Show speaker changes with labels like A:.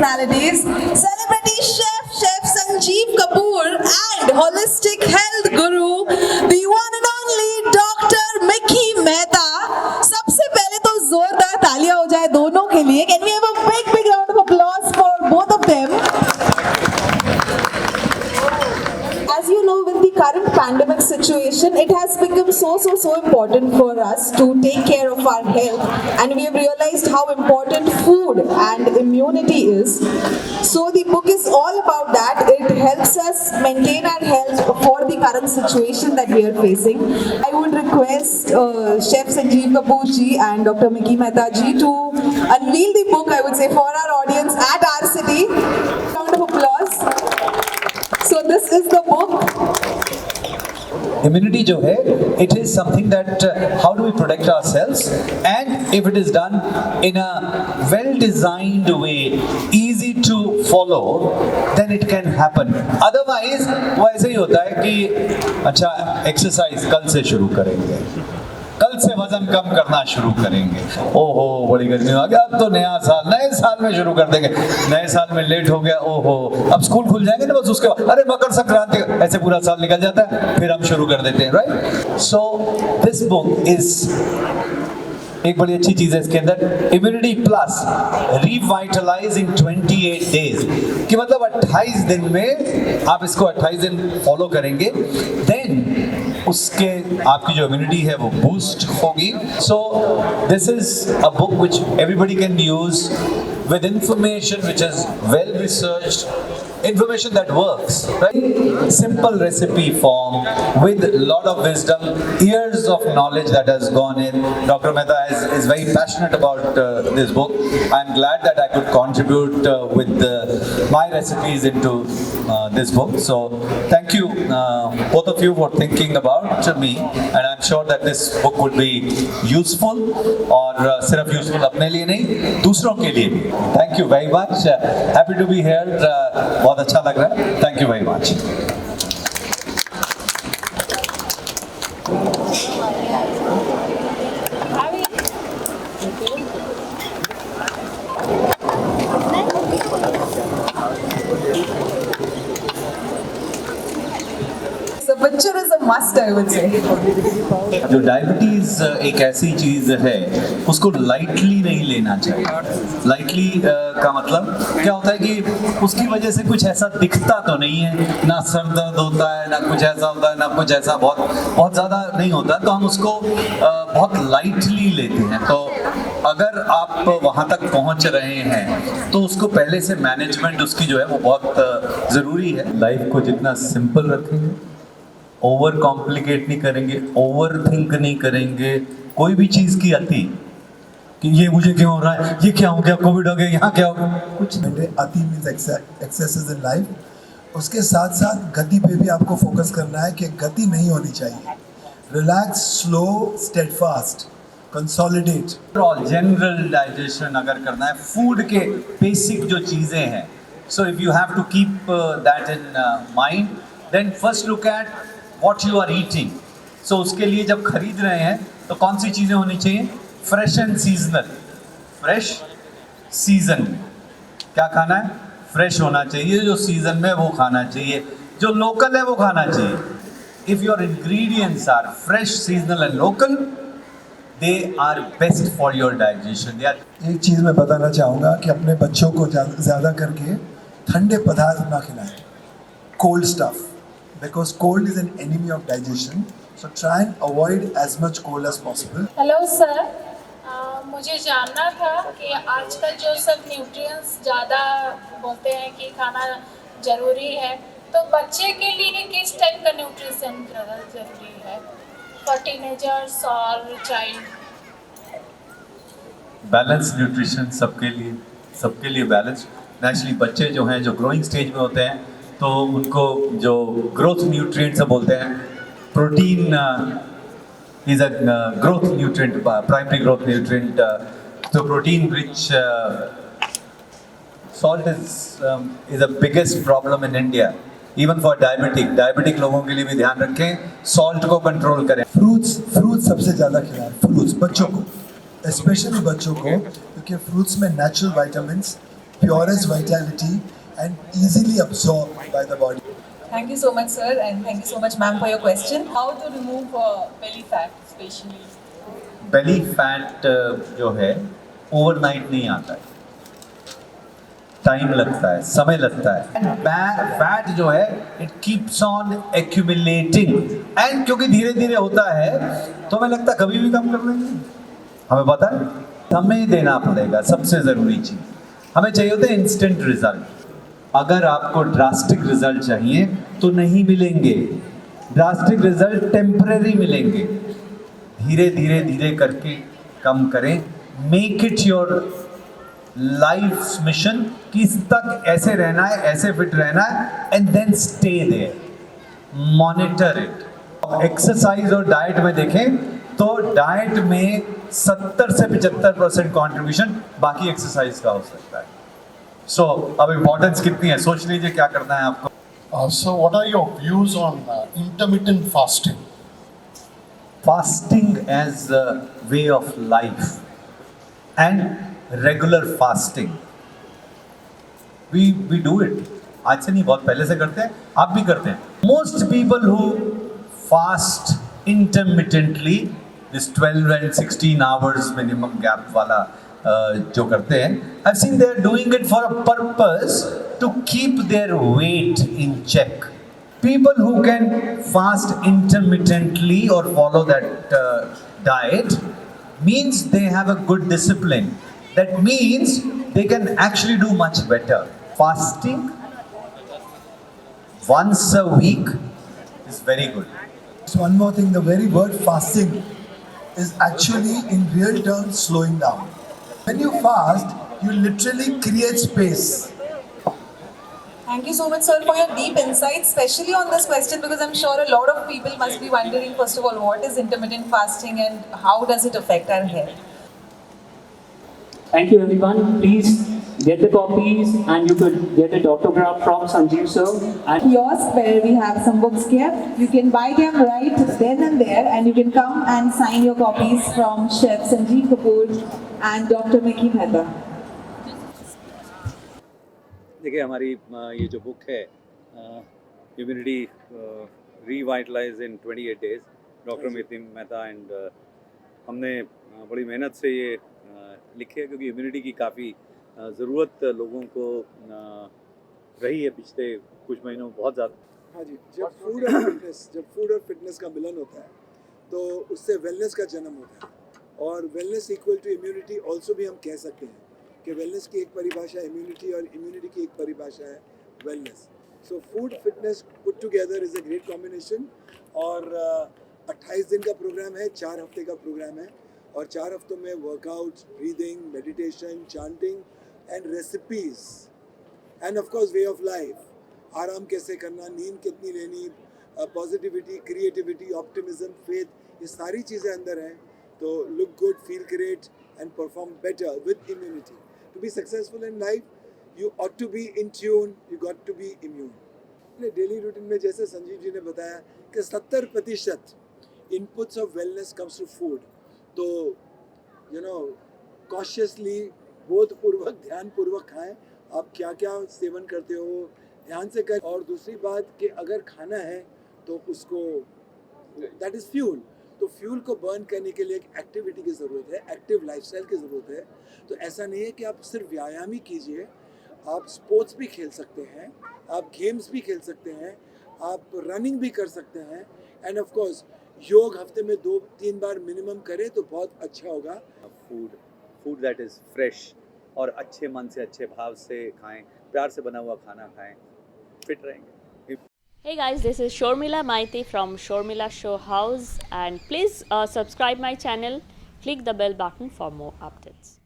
A: personalities, celebrity chef Sanjeev Kapoor and holistic health guru, the one and only Dr. Mickey Mehta. सबसे पहले तो जोरदार तालियां हो जाए दोनों के लिए. Can we have a big round of applause for both of them? As you know, with the current pandemic situation, it has become so important for us to take care of our health, and we have realized how important food and immunity is. So the book is all about that. It helps us maintain our health for the current situation that we are facing. I would request Chef Sanjeev Kapoor ji and Dr. Mickey Mehta ji to unveil the book, I would say, for our audience at our city. Round of applause. So this is the book.
B: Immunity जो है, it is something that how do we protect ourselves, and if it is done in a well-designed way, easy to follow, then it can happen. Otherwise वो ऐसे ही होता है कि अच्छा exercise कल से शुरू करेंगे, कल से वजन कम करना शुरू करेंगे, ओहो बड़ी गर्मी आ गया, अब तो नए साल में शुरू कर देंगे, नए साल में लेट हो गया, ओहो अब स्कूल खुल जाएंगे ना बस उसके बाद, अरे मकर संक्रांति, ऐसे पूरा साल निकल जाता है, फिर हम शुरू कर देते हैं, right. So this book is एक बड़ी अच्छी चीज है इसके अंदर, इम्यूनिटी प्लस रिवाइटलाइज इन 28 डेज, कि मतलब 28 दिन में आप इसको 28 दिन फॉलो करेंगे, देन उसके आपकी जो इम्यूनिटी है वो बूस्ट होगी. So this is a book which everybody can use with information which is well researched, information that works, right? Simple recipe form with lot of wisdom, years of knowledge that has gone in. Dr. Mehta is very passionate about this book. I'm glad that I could contribute with my recipes into this book. So thank you both of you for thinking about me, and I'm sure that this book would be useful, और सिर्फ useful अपने लिए नहीं, दूसरों के लिए भी. Thank you very much. Happy to be here. बहुत अच्छा लग रहा है. Thank you very much.
A: The picture is a must, I would say.
B: जो डायबिटीज एक ऐसी चीज है उसको लाइटली नहीं लेना चाहिए. लाइटली का मतलब क्या होता है कि उसकी वजह से कुछ ऐसा दिखता तो नहीं है, ना सर दर्द होता है, ना कुछ ऐसा होता है, ना कुछ ऐसा बहुत ज़्यादा नहीं होता, तो हम उसको बहुत लाइटली लेते हैं. तो अगर आप वहाँ तक पहुँच रहे हैं तो उसको पहले से मैनेजमेंट उसकी जो है वो बहुत ज़रूरी है. लाइफ को जितना सिंपल रखेंगे, ओवर कॉम्प्लिकेट नहीं करेंगे, ओवर थिंक नहीं करेंगे, कोई भी चीज़ की अति कि ये मुझे क्यों हो रहा है, ये क्या हो गया, कोविड हो गया, यहाँ क्या हो गया, कुछ
C: नहीं. अति मीन्स एक्सेसेस इन लाइफ. उसके साथ साथ गति पे भी आपको फोकस करना है कि गति नहीं होनी चाहिए. Relax, slow, steadfast, consolidate.
B: All general digestion अगर करना है, फूड के बेसिक जो चीज़ें हैं, so if you have to keep that in mind, then first look at what you are eating. So उसके लिए जब खरीद रहे हैं तो कौन सी चीज़ें होनी चाहिए, fresh and seasonal. Fresh season क्या खाना है, फ्रेश होना चाहिए, जो सीजन में वो खाना चाहिए, जो लोकल है वो खाना चाहिए. If your ingredients are fresh, seasonal and local, they are best for your digestion.
C: एक चीज़ मैं बताना चाहूँगा कि अपने बच्चों को ज़्यादा करके ठंडे पदार्थ ना खिलाएं, cold stuff, because cold is an enemy of digestion, so try and avoid as much cold as possible.
D: Hello sir, मुझे जानना था कि आजकल जो सब न्यूट्रिएंट्स ज़्यादा बोलते हैं कि खाना ज़रूरी है, तो बच्चे के लिए किस टाइप का न्यूट्रिशन ज़्यादा ज़रूरी है, फॉर टीनेजर्स और चाइल्ड?
B: बैलेंस न्यूट्रिशन सबके लिए बैलेंस. नेचुरली बच्चे जो हैं, जो ग्रोइंग स्टेज में होते हैं, तो उनको जो ग्रोथ न्यूट्रिएंट्स बोलते हैं, protein is a growth nutrient, primary growth nutrient. तो protein rich salt is a biggest problem in India, even for diabetic लोगों के लिए भी ध्यान रखें, सॉल्ट को कंट्रोल करें.
C: फ्रूट्स सबसे ज़्यादा खिलाएं. फ्रूट्स बच्चों को, स्पेशली बच्चों को, क्योंकि फ्रूट्स में natural vitamins, purest vitality and easily absorbed by the body.
E: Thank you so much, sir, and thank you so much, ma'am, for your question. How to remove belly fat, especially?
B: Belly fat जो है overnight नहीं आता है, time लगता है, समय लगता है. फैट जो है it keeps on accumulating, and क्योंकि धीरे धीरे होता है तो हमें लगता है कभी भी कम कर लेंगे. हमें पता है समय देना पड़ेगा, सबसे ज़रूरी चीज़. हमें चाहिए होते हैं इंस्टेंट रिजल्ट. अगर आपको ड्रास्टिक रिजल्ट चाहिए तो नहीं मिलेंगे. ड्रास्टिक रिजल्ट टेम्परेरी मिलेंगे. धीरे धीरे धीरे करके कम करें. Make it your life mission कि इस तक ऐसे रहना है, ऐसे फिट रहना है, and then stay there. Monitor it. Exercise और डाइट में देखें तो डाइट में 70 से 75% कॉन्ट्रीब्यूशन बाकी एक्सरसाइज का हो सकता है. सो अब इम्पोर्टेंस कितनी है सोच लीजिए क्या करना है आपको.
F: So, what are your views on intermittent fasting?
B: Fasting as a way of life and regular fasting. We do it. आज से नहीं, बहुत पहले से करते हैं, आप भी करते हैं. Most people who fast intermittently, this 12 and 16 hours minimum gap वाला जो करते हैं, I've seen they are doing it for a purpose to keep their weight in check. People who can fast intermittently or follow that diet means they have a good discipline. That means they can actually do much better. Fasting once a week is very good.
C: So one more thing, the very word fasting is actually in real terms slowing down. When you fast, you literally create space.
E: Thank you so much, sir, for your deep insights, especially on this question, because I'm sure a lot of people must be wondering, first of all, what is intermittent fasting and how does it affect our health?
G: Thank you, everyone. Please get the copies, and you could get an autograph from Sanjeev sir. And
A: Kiosk where we have some books kept. You can buy them right then and there, and you can come and sign your copies from Chef Sanjeev Kapoor and Dr. Mickey Mehta.
H: देखिए हमारी ये जो book है immunity revitalise in 28 days, doctor Mickey Mehta and हमने बड़ी मेहनत से ये लिखी है क्योंकि इम्यूनिटी की काफ़ी ज़रूरत लोगों को रही है पिछले कुछ महीनों में बहुत ज़्यादा.
C: हाँ जी, जब फूड और फिटनेस का मिलन होता है तो उससे वेलनेस का जन्म होता है. और wellness equal to immunity also भी हम कह सकते हैं कि वेलनेस की एक परिभाषा है इम्यूनिटी और इम्यूनिटी की एक परिभाषा है wellness. So food fitness put together is a great combination. और 28 दिन का प्रोग्राम है, 4 हफ्ते का प्रोग्राम है, और 4 हफ्तों में workouts, breathing, meditation, chanting and recipes, end of course way of life. आराम कैसे करना, नींद कितनी लेनी, पॉजिटिविटी, क्रिएटिविटी, ऑप्टिमिज्म, फेथ, ये सारी चीज़ें अंदर हैं. तो look good, feel great and perform better with immunity. To be successful in life, you ought to be in tune, you got to be immune. अपने डेली रूटीन में जैसे संजीव जी ने बताया कि 70% inputs of wellness comes to food. तो cautiously, बोधपूर्वक, ध्यानपूर्वक खाएं. आप क्या क्या सेवन करते हो ध्यान से करें. और दूसरी बात कि अगर खाना है तो उसको, दैट इज़ फ्यूल. तो फ्यूल को बर्न करने के लिए एक एक्टिविटी की ज़रूरत है, एक्टिव लाइफस्टाइल की ज़रूरत है. तो ऐसा नहीं है कि आप सिर्फ व्यायाम ही कीजिए, आप स्पोर्ट्स भी खेल सकते हैं, आप गेम्स भी खेल सकते हैं, आप रनिंग भी कर सकते हैं, एंड ऑफ कोर्स योग हफ्ते में 2-3 बार मिनिमम करें तो बहुत अच्छा होगा.
H: फूड दैट इज़ फ्रेश और अच्छे मन से, अच्छे भाव से खाएं, प्यार से बना हुआ खाना खाएं, फिट रहेंगे.
I: Hey guys, this is Shormila Maiti from Shormila Show House, and please subscribe my channel, click the bell button for more updates.